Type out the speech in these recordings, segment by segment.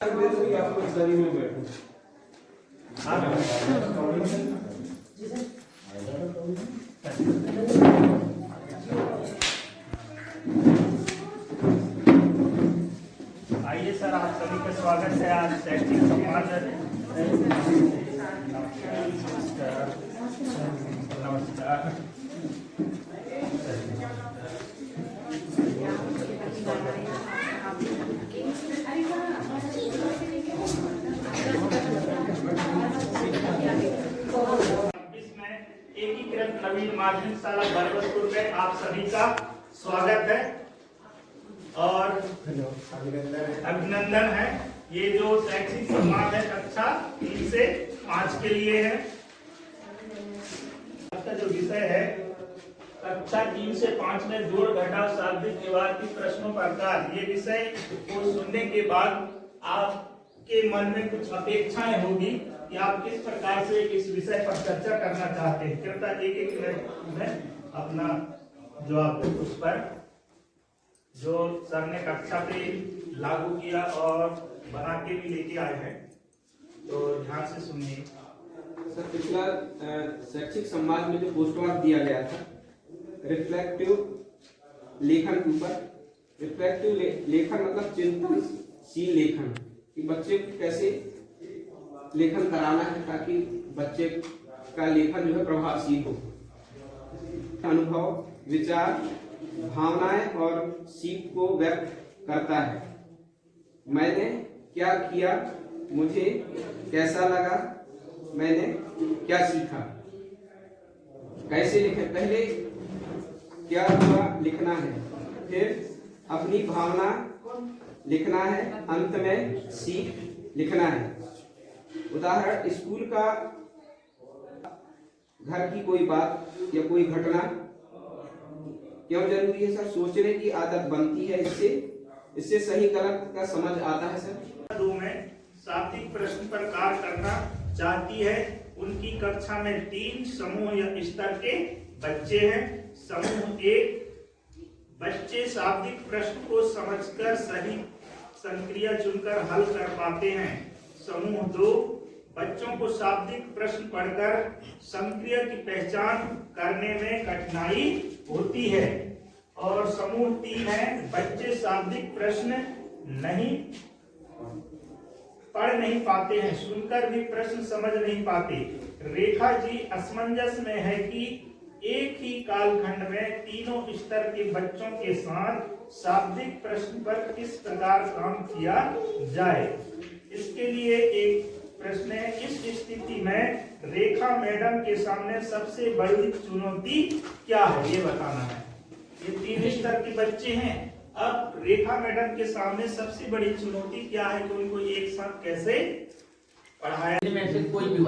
आइए सर, आप सभी का स्वागत है आज शैक्षिक संवाद। नमस्कार। इसमें एकीकृत नवीन माध्यमिक शाला बरबसपुर में आप सभी का स्वागत है और अभिनंदन है। ये जो शैक्षिक संवाद है कक्षा 3 से 5 के लिए है। आपका जो विषय है कक्षा 3 से 5 में जोड़ घटाव शाब्दिक व्यवहार की प्रश्नों प्रकार, ये विषय को सुनने के बाद आपके मन में कुछ अपेक्षाएं होगी कि आप किस प्रकार से इस विषय पर चर्चा करना चाहते हैं। कृपया एक मिनट में अपना जवाब दें उस पर जो सर ने कक्षा पे लागू किया और बना के भी लेके आए हैं, तो ध्यान से सुनिए। सर, पिछला शैक्षिक संवाद में जो पोस्टवार्क दिया गया था रिफ्लेक्टिव लेखन के ऊपर, रिफ्लेक्टिव लेखन मतलब चिंतनशील लेखन, कि बच्चे को कैसे लेखन कराना है ताकि बच्चे का लेखन जो है प्रभावशील हो। अनुभव, विचार, भावनाएं और सीख को व्यक्त करता है। मैंने क्या किया, मुझे कैसा लगा, मैंने क्या सीखा। कैसे लिखे, पहले क्या हुआ लिखना है, फिर अपनी भावना लिखना है, अंत में सीख लिखना है। उदाहरण, स्कूल का, घर की कोई बात या कोई घटना। क्यों जरूरी है सर? सोचने की आदत बनती है, इससे सही गलत का समझ आता है सर। 2 में शाब्दिक प्रश्न पर कार्य करना चाहती है। उनकी कक्षा में 3 समूह या स्तर के बच्चे हैं। समूह 1 बच्चे शाब्दिक प्रश्न को समझकर सही संक्रिया चुनकर हल कर पाते हैं। समूह 2 बच्चों को शाब्दिक प्रश्न पढ़कर संक्रिया की पहचान करने में कठिनाई होती है। और समूह 3 है बच्चे शाब्दिक प्रश्न पढ़ नहीं पाते हैं, सुनकर भी प्रश्न समझ नहीं पाते। रेखा जी असमंजस में है कि एक ही कालखंड में तीनों स्तर के बच्चों के साथ शाब्दिक प्रश्न पर किस प्रकार काम किया जाए। इसके लिए एक प्रश्न है, इस स्थिति में रेखा मैडम के सामने सबसे बड़ी चुनौती क्या है, ये बताना है। ये 3 स्तर के बच्चे हैं। अब रेखा मैडम के सामने सबसे बड़ी चुनौती क्या है कि उनको एक साथ कैसे पढ़ाया। में से कोई भी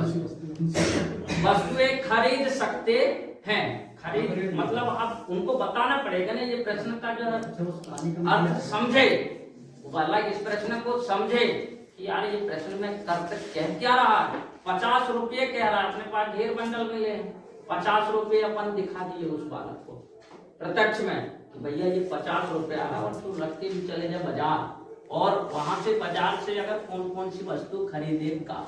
वस्तुएं खरीद सकते हैं। खरीद मतलब अब उनको बताना पड़ेगा ना, ये प्रश्न का जो अर्थ समझे, वाला इस प्रश्न को समझे कि यार ये प्रश्न में कर्तव्य कह क्या रहा है। 50 रुपये कह रहा है, अपने पास ढेर बंडल मिले, 50 रुपये अपन दिखा दिए उस बालक को प्रत्यक्ष में कि भैया ये 50 रुपये आ रहा है और तू रख के भी चले जा बाजार, और वहां से बाजार से अगर कौन कौन सी वस्तु खरीदेगा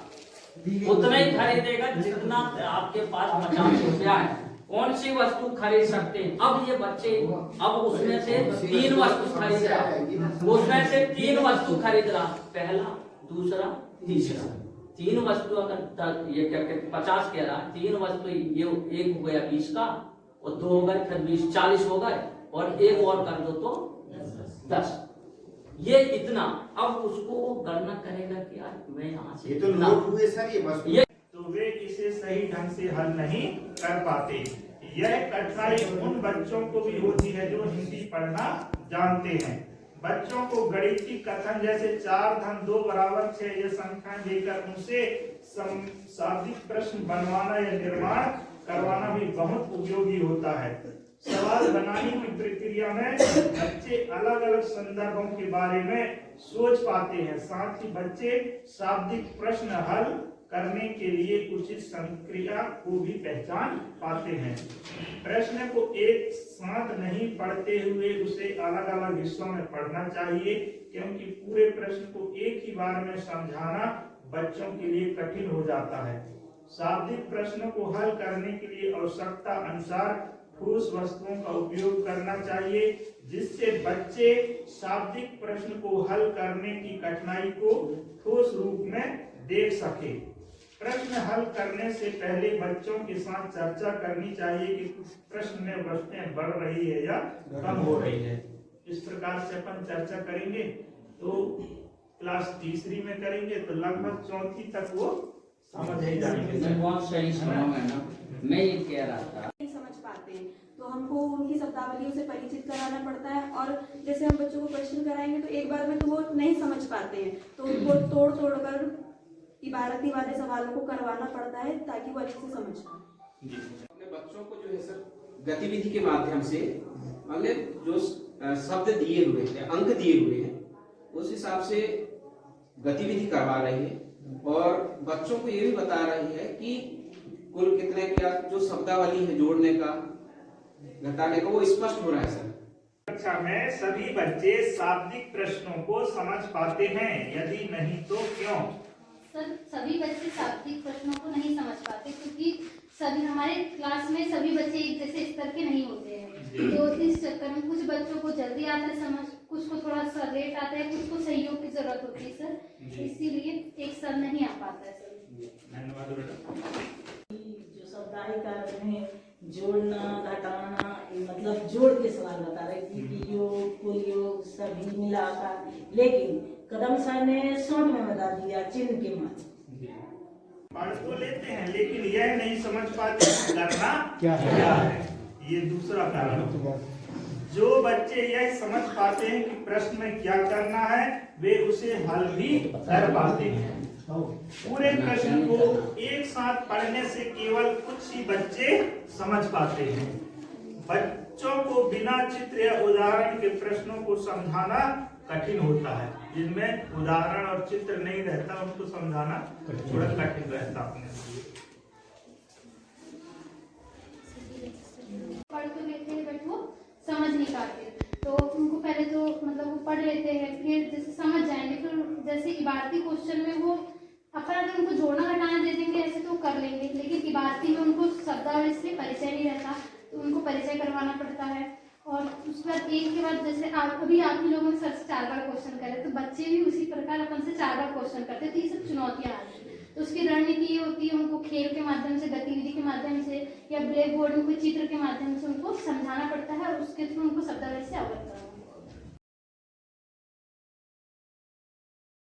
उतना ही खरीदेगा जितना आपके पास 50 रुपया है। कौन सी वस्तु खरीद सकते हैं। अब ये बच्चे अब उसमें से 3 वस्तु खरीद रहा, उसमें से 3 वस्तु खरीद रहा, पहला, दूसरा, तीसरा। 3 वस्तु अगर ये क्या कहते 50 कह रहा, 3 वस्तु ये एक हो गया 20 का, और 2 हो गए, फिर 20 40 हो गए, और एक और कर दो तो 10। ये इतना। अब उसको वो गणना करेगा कि यार मैं यहाँ से, ये तो नोट हुए सर, ये वस्तु तो वे इसे सही ढंग से हल नहीं कर पाते। यह कठिनाई उन बच्चों को भी होती है जो हिंदी पढ़ना जानते हैं। बच्चों को गणितीय कथन जैसे 4 धन 2 बराबर 6 ये संख्याएं देकर उनसे शाब्दिक प्रश्न बनवाना या निर्माण करवाना भी बहुत उपयोगी होता है। सवाल बनाने की प्रक्रिया में बच्चे अलग अलग संदर्भों के बारे में सोच पाते हैं। साथ ही बच्चे शाब्दिक प्रश्न हल करने के लिए उचित संक्रिया को भी पहचान पाते हैं। प्रश्न को एक साथ नहीं पढ़ते हुए उसे अलग अलग हिस्सों में पढ़ना चाहिए, क्योंकि पूरे प्रश्न को एक ही बार में समझाना बच्चों के लिए कठिन हो जाता है। शाब्दिक प्रश्नों को हल करने के लिए आवश्यकता अनुसार ठोस वस्तुओं का उपयोग करना चाहिए, जिससे बच्चे शाब्दिक प्रश्न को हल करने की कठिनाई को ठोस रूप में देख सके। प्रश्न हल करने से पहले बच्चों के साथ चर्चा करनी चाहिए कि प्रश्न में वस्तुएं बढ़ रही है या कम हो रही है। इस प्रकार से अपन चर्चा करेंगे तो क्लास तीसरी में करेंगे तो लगभग चौथी तक वो समझ ही जाएंगे। मैं बहुत सही सुना मैडम, मैं ये कह रहा था नहीं समझ पाते हैं तो हमको उनकी शब्दावलियों से परिचित कराना पड़ता है। और जैसे हम बच्चों को क्वेश्चन कराएंगे तो एक बार में तो वो नहीं समझ पाते हैं, तो उनको तोड़ तोड़ कर इबारती वाले सवालों को करवाना पड़ता है ताकि वो अच्छे से समझ पाए। अपने बच्चों को जो है सर गतिविधि के माध्यम से मतलब जो शब्द दिए हुए हैं, अंक दिए हुए हैं, उस हिसाब से गतिविधि करवा रही है और बच्चों को ये भी बता रही है कि कुल कितने क्या जो शब्दावली है जोड़ने का घटाने का वो स्पष्ट हो रहा है सर। कक्षा में सभी बच्चे शाब्दिक प्रश्नों को समझ पाते हैं, यदि नहीं तो क्यों? सर सभी बच्चे शाब्दिक प्रश्नों को नहीं समझ पाते, क्योंकि सभी हमारे क्लास में सभी बच्चे एक जैसे स्तर के नहीं होते हैं। तो इस चक्कर में कुछ बच्चों को जल्दी आता है समझ, कुछ को थोड़ा सा लेट आता है, कुछ को सहयोग की जरूरत होती है सर, इसीलिए एक साथ नहीं आ पाता है सर। धन्यवाद बेटा। जो शब्दाही कार्य में जोड़ना घटाना मतलब जोड़ के सवाल बता रहे कि योग कुल योग सभी मिलाकर, लेकिन कदम सर ने शॉर्ट में बता दिया चिन्ह के माध्यम। पढ़ तो लेते हैं लेकिन यह नहीं समझ पाते करना क्या है। ये दूसरा कारण। जो बच्चे यह समझ पाते हैं कि प्रश्न में क्या करना है वे उसे हल भी कर पाते हैं। पूरे प्रश्न को एक साथ पढ़ने से केवल कुछ ही बच्चे समझ पाते हैं। बच्चों को बिना चित्र या उदाहरण के प्रश्नों को समझाना कठिन होता है। जिनमें उदाहरण और चित्र नहीं रहता उनको समझाना थोड़ा कठिन रहता अपने लिए। पढ़ तो लेते हैं बट वो समझ नहीं पाते, तो उनको पहले तो मतलब वो पढ़ लेते हैं, फिर जैसे समझ जाएंगे, फिर जैसे इबारती क्वेश्चन में वो अपन अगर उनको जोड़ना घटाना दे देंगे ऐसे तो कर लेंगे, लेकिन इबारती में उनको शब्दावली से परिचय नहीं रहता, तो उनको परिचय करवाना पड़ता है। और उसके बाद एक के बाद जैसे अभी आप ही लोगों ने सर से 4 बार क्वेश्चन करे, तो बच्चे भी उसी प्रकार अपन से 4 बार क्वेश्चन करते, तो ये सब चुनौतियां आती हैं। तो उसकी रणनीति ये होती है उनको खेल के माध्यम से, गतिविधि के माध्यम से या ब्लैक बोर्ड में कोई चित्र के माध्यम से उनको समझाना पड़ता है और उसके थ्रू